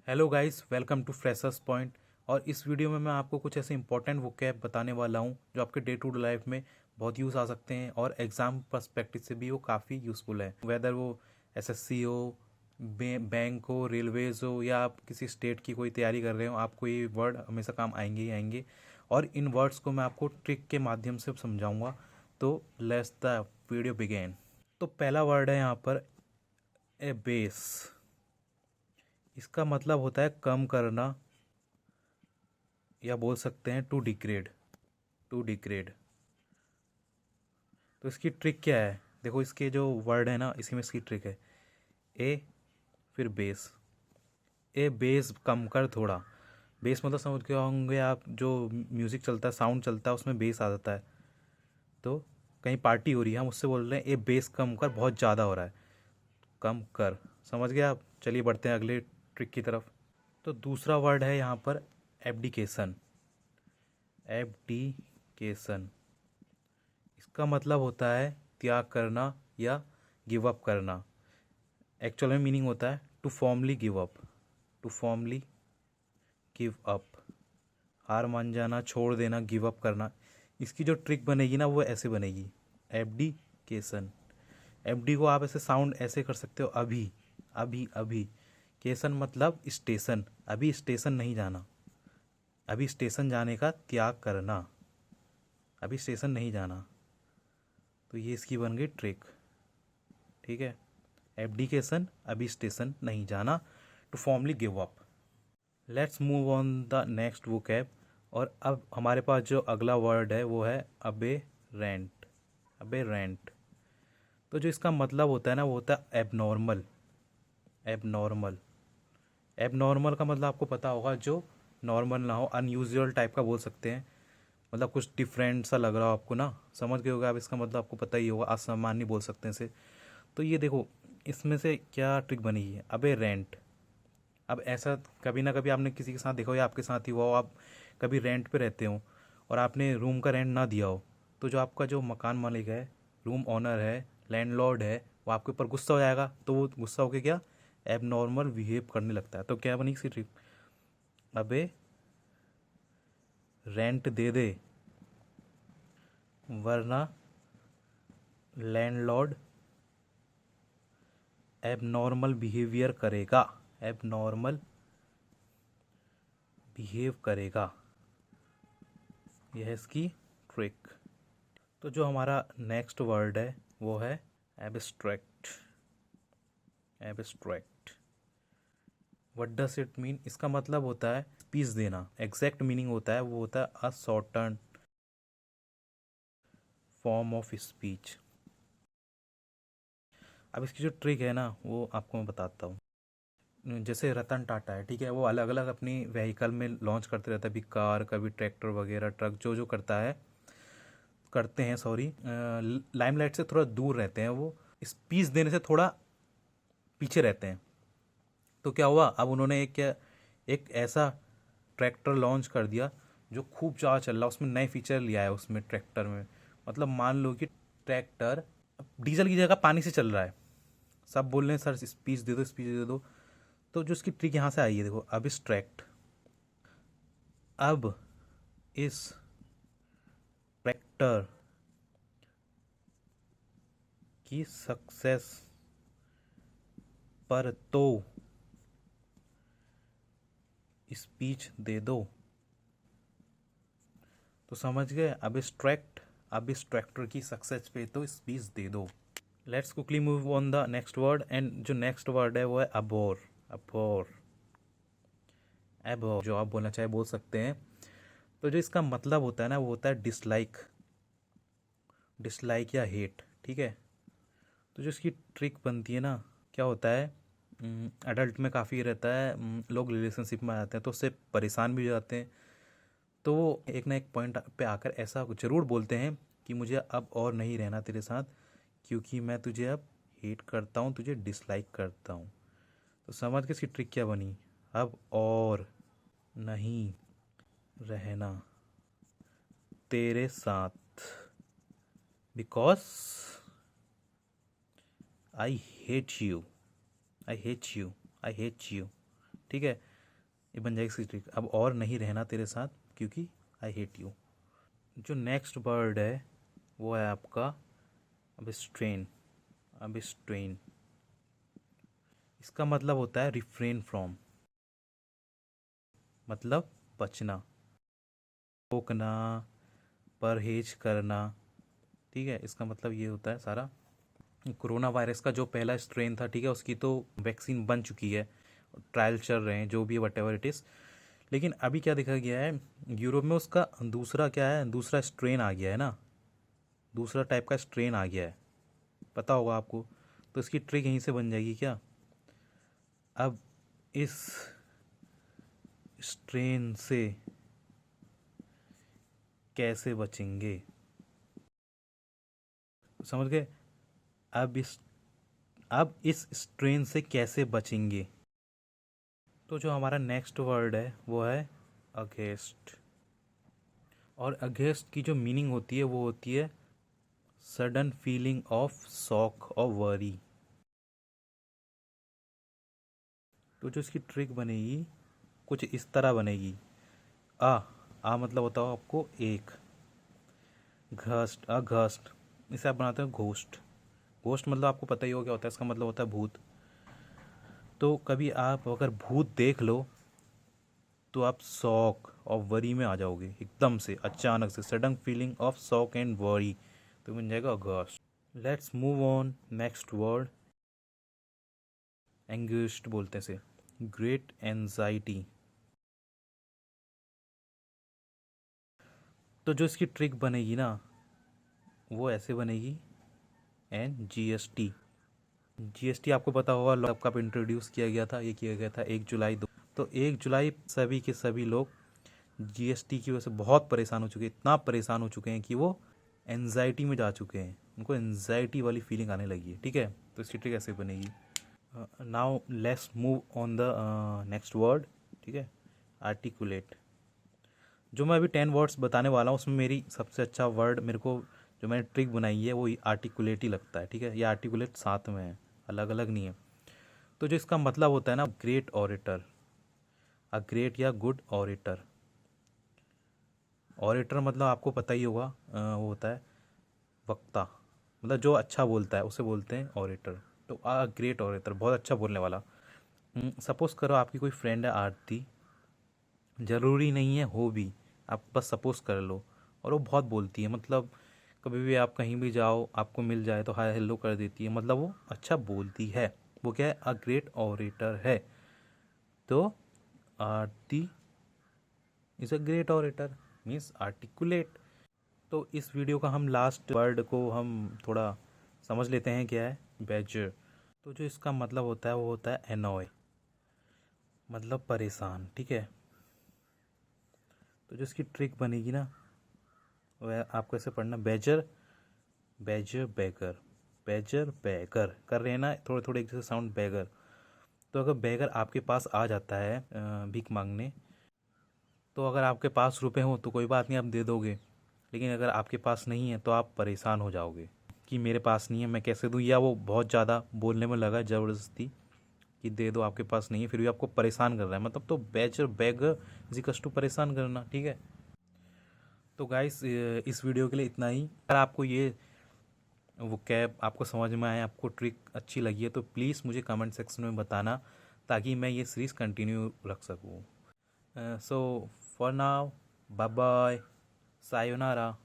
Hello guys, welcome to freshers point. और इस video में मैं आपको कुछ ऐसे इंपॉर्टेंट वोकैब बताने वाला हूँ जो आपके डे टू डे लाइफ में बहुत यूज़ आ सकते हैं और एग्ज़ाम पर्सपेक्टिव से भी वो काफ़ी यूज़फुल है। वेदर वो एसएससी हो, बैंक हो, रेलवेज़ हो, या आप किसी स्टेट की कोई तैयारी कर रहे हो, आपको ये वर्ड हमेशा काम आएंगे ही आएंगे। और इन वर्ड्स को मैं आपको ट्रिक के माध्यम से समझाऊँगा। तो लेट्स द वीडियो बिगेन। तो पहला वर्ड है यहाँ पर ए बेस। इसका मतलब होता है कम करना, या बोल सकते हैं टू डिग्रेड। To degrade. तो इसकी ट्रिक क्या है? देखो, इसके जो वर्ड है ना, इसी में इसकी ट्रिक है। ए, फिर बेस। ए बेस कम कर थोड़ा। बेस मतलब समझ के होंगे आप, जो म्यूज़िक चलता है, साउंड चलता है, उसमें बेस आ जाता है। तो कहीं पार्टी हो रही है, हम उससे बोल रहे हैं ए बेस कम कर, बहुत ज़्यादा हो रहा है, कम कर। समझ गए आप? चलिए बढ़ते हैं अगले ट्रिक की तरफ। तो दूसरा वर्ड है यहाँ पर एब्डिकेशन। एब्डिकेशन। इसका मतलब होता है त्याग करना या गिव अप करना। एक्चुअल में मीनिंग होता है to formally give up. To formally give up, हार मान जाना, छोड़ देना, गिव अप करना। इसकी जो ट्रिक बनेगी ना, वो ऐसे बनेगी। एब्डिकेशन। एफडी को आप ऐसे साउंड ऐसे कर सकते हो, अभी, अभी, अभी। केसन मतलब स्टेशन, अभी स्टेशन नहीं जाना, अभी स्टेशन जाने का त्याग करना, अभी स्टेशन नहीं जाना। तो ये इसकी बन गई ट्रिक। ठीक है, एब्डिकेशन, अभी स्टेशन नहीं जाना, to formally give up. Let's move on the next vocab. और अब हमारे पास जो अगला वर्ड है वो है अबे रेंट। अबे रेंट। तो जो इसका मतलब होता है ना, वो होता है एबनॉर्मल। एबनॉर्मल। एबनॉर्मल का मतलब आपको पता होगा, जो नॉर्मल ना हो, अनयूजुअल टाइप का बोल सकते हैं। मतलब कुछ डिफरेंट सा लग रहा हो आपको ना, समझ गए होगा आप। इसका मतलब आपको पता ही होगा, असामान्य बोल सकते हैं इसे। तो ये देखो, इसमें से क्या ट्रिक बनी है, अबे रेंट। अब ऐसा कभी ना कभी आपने किसी के साथ देखा हो, या आपके साथ ही हुआ हो, आप कभी रेंट पे रहते हो और आपने रूम का रेंट ना दिया हो। तो जो आपका जो मकान मालिक है, रूम ऑनर है, लैंडलॉर्ड है, वो आपके ऊपर गुस्सा हो जाएगा। तो वो गुस्सा होकर क्या, एब नॉर्मल बिहेव करने लगता है। तो क्या बनी इसकी ट्रिक, अबे रेंट दे दे, वरना लैंडलॉर्ड एब नॉर्मल बिहेवियर करेगा। एब नॉर्मल बिहेव करेगा। यह है इसकी ट्रिक। तो जो हमारा नेक्स्ट वर्ड है वो है abstract. Abstract. What does it mean? इसका मतलब होता है स्पीच देना। एग्जैक्ट मीनिंग होता है, वो होता है अ शॉर्टन फॉर्म ऑफ स्पीच। अब इसकी जो ट्रिक है ना, वो आपको मैं बताता हूँ। जैसे रतन टाटा है, ठीक है, वो अलग अलग अपनी व्हीकल में लॉन्च करते रहता है, अभी कार, कभी ट्रैक्टर वगैरह, ट्रक, जो जो करता है, करते हैं, सॉरी, लाइमलाइट से थोड़ा दूर रहते हैं, वो स्पीच देने से थोड़ा पीछे रहते हैं। तो क्या हुआ, अब उन्होंने एक ऐसा ट्रैक्टर लॉन्च कर दिया जो खूब ज़्यादा चल रहा है, उसमें नए फीचर लिया है उसमें ट्रैक्टर में। मतलब मान लो कि ट्रैक्टर डीजल की जगह पानी से चल रहा है। सब बोल रहे हैं सर स्पीच दे दो, स्पीच दे दो। तो जो इसकी ट्रिक यहाँ से आई है, देखो, अब्स्ट्रैक्ट। अब इस ट्रैक्टर की सक्सेस पर तो स्पीच दे दो। तो समझ गए, अब्स्ट्रैक्ट, अब इस ट्रैक्टर की सक्सेस पे तो स्पीच दे दो। Let's quickly move on the next word. And जो नेक्स्ट वर्ड है वो है अबोर। अबोर। एबोर, जो आप बोलना चाहे बोल सकते हैं। तो जो इसका मतलब होता है ना, वो होता है डिसलाइक। डिसलाइक या हेट, ठीक है। तो जो इसकी ट्रिक बनती है ना, क्या होता है, अडल्ट में काफ़ी रहता है, लोग रिलेशनशिप में आ जाते हैं तो उससे परेशान भी हो जाते हैं। तो वो एक ना एक पॉइंट पे आकर ऐसा ज़रूर बोलते हैं कि मुझे अब और नहीं रहना तेरे साथ, क्योंकि मैं तुझे अब हेट करता हूँ, तुझे डिसलाइक करता हूँ। तो समझ के इसकी ट्रिक क्या बनी, अब और नहीं रहना तेरे साथ, because I hate you. I hate you. I hate you. ठीक है। ये बन जाएगी इसकी ट्रिक, अब और नहीं रहना तेरे साथ क्योंकि आई हेट यू। जो नेक्स्ट वर्ड है वो है आपका अब स्ट्रेन। अब स्ट्रेन इसका मतलब होता है रिफ्रेन फ्रॉम, मतलब बचना, रोकना, परहेज करना। ठीक है, इसका मतलब ये होता है सारा। कोरोना वायरस का जो पहला स्ट्रेन था, ठीक है, उसकी तो वैक्सीन बन चुकी है, ट्रायल चल रहे हैं, जो भी वट एवर इट इज़। लेकिन अभी क्या देखा गया है, यूरोप में उसका दूसरा क्या है, दूसरा स्ट्रेन आ गया है ना, दूसरा टाइप का स्ट्रेन आ गया है, पता होगा आपको। तो इसकी ट्रिक यहीं से बन जाएगी क्या, अब इस स्ट्रेन से कैसे बचेंगे, समझ गए। अब इस स्ट्रेन से कैसे बचेंगे। तो जो हमारा नेक्स्ट वर्ड है वो है अगेंस्ट। और अगेंस्ट की जो मीनिंग होती है वो होती है सडन फीलिंग ऑफ शॉक और वरी। तो जो इसकी ट्रिक बनेगी कुछ इस तरह बनेगी। आ मतलब होता है आपको एक, घस्ट, अघस्ट, इसे आप बनाते हैं घोस्ट। घोस्ट मतलब आपको पता ही हो क्या होता है, इसका मतलब होता है भूत। तो कभी आप अगर भूत देख लो तो आप शॉक और वरी में आ जाओगे एकदम से, अचानक से sudden feeling of shock and worry, तो बन जाएगा aghast. Let's move on next word, anguished बोलते हैं इसे, ग्रेट एंजाइटी। तो जो इसकी ट्रिक बनेगी ना वो ऐसे बनेगी, जीएसटी आपको पता होगा, लॉकअप इंट्रोड्यूस किया गया था, ये किया गया था 1 जुलाई तो 1 जुलाई सभी के सभी लोग जीएसटी की वजह से बहुत परेशान हो चुके हैं, इतना परेशान हो चुके हैं कि वो एनजाइटी में जा चुके हैं, उनको एनजाइटी वाली फीलिंग आने लगी है। ठीक है, तो इसकी ट्रिक ऐसे बनेगी। Now let's move on the next word. ठीक है, आर्टिकुलेट। जो मैं अभी 10 वर्ड्स बताने वाला हूँ उसमें मेरी सबसे अच्छा वर्ड मेरे को जो मैंने ट्रिक बनाई है वो आर्टिकुलेट ही लगता है। ठीक है, ये आर्टिकुलेट साथ में है, अलग अलग नहीं है। तो जो इसका मतलब होता है ना, ग्रेट ऑरेटर, अ ग्रेट या गुड ऑरेटर। ऑरेटर मतलब आपको पता ही होगा, वो होता है वक्ता, मतलब जो अच्छा बोलता है उसे बोलते हैं ऑरेटर। तो अ ग्रेट ऑरेटर, बहुत अच्छा बोलने वाला। सपोज करो आपकी कोई फ्रेंड है आरती, ज़रूरी नहीं है हो भी, आप बस सपोज कर लो, और वो बहुत बोलती है, मतलब कभी भी आप कहीं भी जाओ आपको मिल जाए तो हाय हेलो कर देती है, मतलब वो अच्छा बोलती है, वो क्या है, अ ग्रेट ऑरेटर है। तो Aarti is a great orator, means articulate. तो इस वीडियो का हम लास्ट वर्ड को हम थोड़ा समझ लेते हैं क्या है, बैजर। तो जो इसका मतलब होता है वो होता है एनॉय, मतलब परेशान। ठीक है, तो जो इसकी ट्रिक बनेगी ना वह आपको ऐसे पढ़ना, badger, badger beggar, badger beggar कर रहे हैं ना, थोड़े थोड़े एक जैसे साउंड, बैगर। तो अगर बैगर आपके पास आ जाता है भीख मांगने, तो अगर आपके पास रुपए हों तो कोई बात नहीं, आप दे दोगे, लेकिन अगर आपके पास नहीं है तो आप परेशान हो जाओगे कि मेरे पास नहीं है मैं कैसे दूँ, या वो बहुत ज़्यादा बोलने में लगा ज़बरदस्ती कि दे दो, आपके पास नहीं है, फिर भी आपको परेशान कर रहा है, मतलब तो बैचर बैगर इजिकल्स टू परेशान करना। ठीक है, तो गाइस इस वीडियो के लिए इतना ही। अगर आपको ये वो कैब आपको समझ में आए, आपको ट्रिक अच्छी लगी है तो प्लीज़ मुझे कमेंट सेक्शन में बताना, ताकि मैं ये सीरीज़ कंटिन्यू रख सकूँ। So for now, bye bye, sayonara.